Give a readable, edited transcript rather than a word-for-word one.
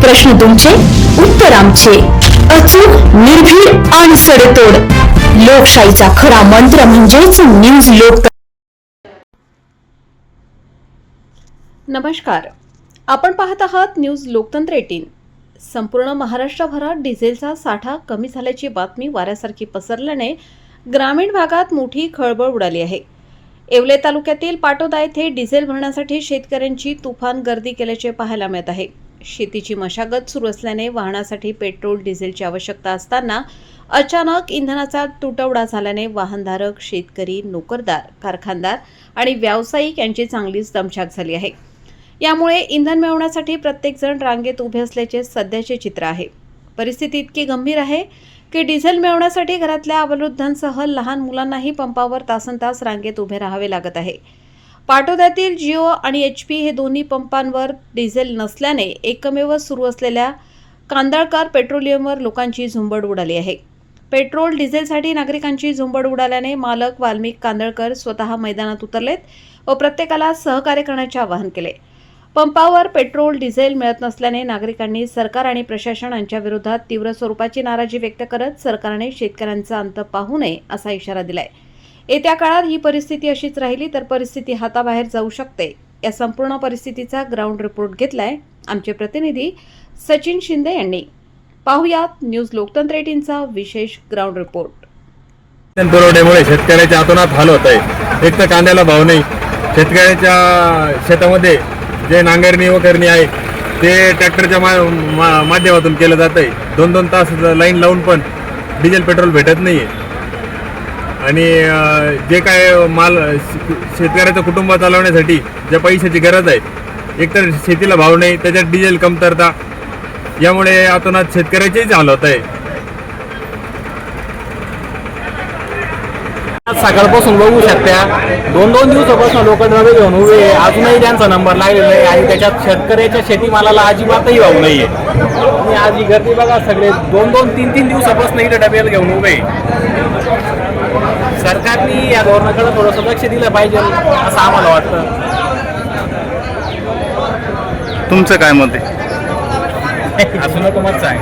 प्रश्न तुमचे, उत्तर आमचे. अचूक, निर्भीड आणि सडेतोड. लोकशाहीचा खरा मंत्र म्हणजेच न्यूज लोक. नमस्कार, आपण पाहत आहात न्यूज लोकतंत्र 18. संपूर्ण महाराष्ट्रभरात डिझेलचा साठा कमी झाल्याची बातमी वाऱ्यासारखी पसरल्याने ग्रामीण भागात मोठी खळबळ उडाली आहे. येवले तालुक्यातील पाटोदा येथे डिझेल भरण्यासाठी शेतकऱ्यांची तुफान गर्दी केल्याचे पाहायला मिळत आहे. शेतीची मशागत सुरू असल्याने वाहनासाठी पेट्रोल डिझेलची आवश्यकता असताना अचानक इंधनाचा तुटवडा झाल्याने वाहनधारक, शेतकरी, नोकरदार, कारखानदार आणि व्यावसायिक यांची चांगलीच दमछाक झाली आहे. यामुळे इंधन मिळवण्यासाठी प्रत्येकजण रांगेत उभे असल्याचे सध्याचे चित्र आहे. परिस्थिती इतकी गंभीर आहे की डिझेल मिळवण्यासाठी घरातल्या अवृद्धांसह लहान मुलांनाही पंपावर तासनतास रांगेत उभे राहावे लागत आहे. पाटोद्यातील जिओ आणि HP हे दोन्ही पंपांवर डिझेल नसल्याने एकमेव सुरू असलेल्या कांदळकर पेट्रोलियमवर लोकांची झुंबड उडाली आहे. पेट्रोल डिझेलसाठी नागरिकांची झुंबड उडाल्याने मालक वाल्मिक कांदळकर स्वतः मैदानात उतरलेत व प्रत्येकाला सहकार्य करण्याचे आवाहन केले. पंपावर पेट्रोल डिझेल मिळत नसल्याने नागरिकांनी सरकार आणि प्रशासन यांच्या विरोधात तीव्र स्वरूपाची नाराजी व्यक्त करत सरकारने शेतकऱ्यांचा अंत पाहू नये असा इशारा दिलाय. येत्या काळात ही परिस्थिती अशीच राहिली तर परिस्थिती हाताबाहेर जाऊ शकते. या संपूर्ण परिस्थितीचा ग्राउंड रिपोर्ट घेतलाय आमचे प्रतिनिधी सचिन शिंदे यांनी. पाहुयात न्यूज लोकतंत्र 18चा विशेष ग्राउंड रिपोर्ट. पुरवठ्यामुळे शेतकऱ्याच्या आतोनात हाल होत आहे. एक तर कांद्याला भाव नाही. शेतकऱ्याच्या शेतामध्ये जे नांगरणी व करणी आहे ते ट्रॅक्टरच्या माध्यमातून केलं जात आहे. 2-2 तास लाईन लावून पण डिझेल पेट्रोल भेटत नाही आहे. आणि जे काय माल शेतकऱ्याचं कुटुंब चालवण्यासाठी ज्या पैशाची गरज आहे, एकतर शेतीला भाव नाही, त्याच्यात डिझेल कमतरता, यामुळे आतोनात शेतकऱ्याचेच हाल होत आहे. सकाळपासून बघू शकता 2-2 दिवसापासून लोक डबे घेऊन उभे, अजूनही त्यांचा नंबर लागलेला आहे आणि त्याच्यात शेतकऱ्याच्या शेतीमालाला अजिबातही भाव नाही आहे. आणि आज ही गर्दी बघा, सगळे 2-2, 3-3 दिवसापासून इथे डब्याला घेऊन उभे. सरकारने या धोरणाकडे थोडंसं लक्ष दिलं पाहिजे असं आम्हाला वाटतं. तुमचं काय मत आहे? असं नको मत सांग.